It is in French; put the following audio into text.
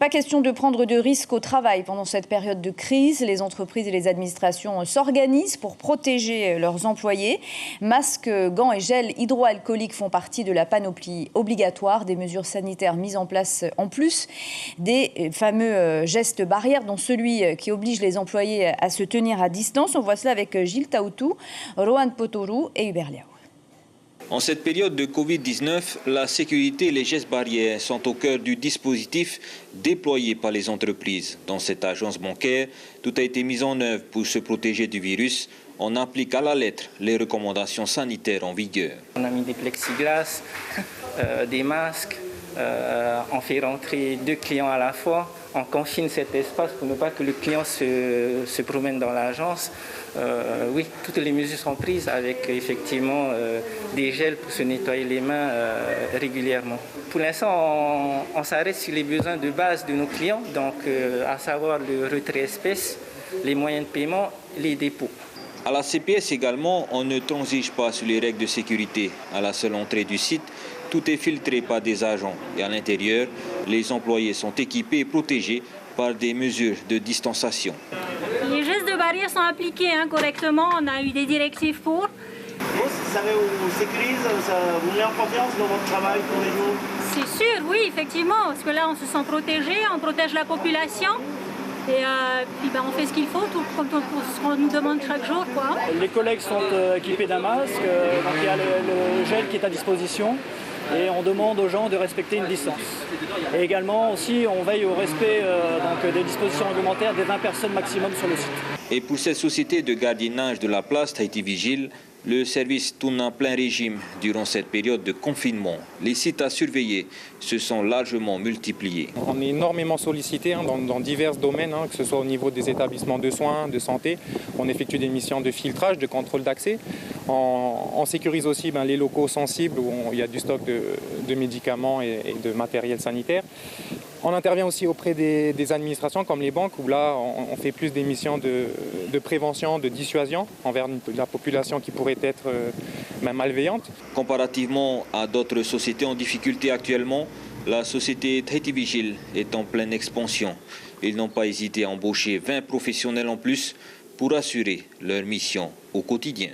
Pas question de prendre de risques au travail pendant cette période de crise. Les entreprises et les administrations s'organisent pour protéger leurs employés. Masques, gants et gel hydroalcoolique font partie de la panoplie obligatoire des mesures sanitaires mises en place en plus des fameux gestes barrières, dont celui qui oblige les employés à se tenir à distance. On voit cela avec Gilles Taoutou, Rohan Potorou et Hubert Liao. En cette période de Covid-19, la sécurité et les gestes barrières sont au cœur du dispositif déployé par les entreprises. Dans cette agence bancaire, tout a été mis en œuvre pour se protéger du virus. On applique à la lettre les recommandations sanitaires en vigueur. On a mis des plexiglas, des masques, on fait rentrer 2 clients à la fois. On confine cet espace pour ne pas que le client se promène dans l'agence. Oui, toutes les mesures sont prises avec effectivement des gels pour se nettoyer les mains régulièrement. Pour l'instant, on s'arrête sur les besoins de base de nos clients, donc à savoir le retrait espèces, les moyens de paiement, les dépôts. À la CPS également, on ne transige pas sur les règles de sécurité. À la seule entrée du site, tout est filtré par des agents. Et à l'intérieur, les employés sont équipés et protégés par des mesures de distanciation. Les gestes de barrière sont appliqués correctement. On a eu des directives pour. Ça vous sécurise, ça vous met en confiance dans votre travail tous les jours? C'est sûr, oui, effectivement. Parce que là, on se sent protégé, on protège la population. Et puis on fait ce qu'il faut, tout comme ce qu'on nous demande chaque jour, quoi. Les collègues sont équipés d'un masque, donc il y a le gel qui est à disposition et on demande aux gens de respecter une distance. Et également aussi on veille au respect des dispositions réglementaires des 20 personnes maximum sur le site. Et pour cette société de gardiennage de la place Tahiti Vigile, le service tourne en plein régime durant cette période de confinement. Les sites à surveiller se sont largement multipliés. On est énormément sollicité dans divers domaines, que ce soit au niveau des établissements de soins, de santé. On effectue des missions de filtrage, de contrôle d'accès. On sécurise aussi les locaux sensibles où il y a du stock de médicaments et de matériel sanitaire. On intervient aussi auprès des administrations comme les banques où là on fait plus des missions de prévention, de dissuasion envers la population qui pourrait être malveillante. Comparativement à d'autres sociétés en difficulté actuellement, la société Tahiti Vigile est en pleine expansion. Ils n'ont pas hésité à embaucher 20 professionnels en plus pour assurer leur mission au quotidien.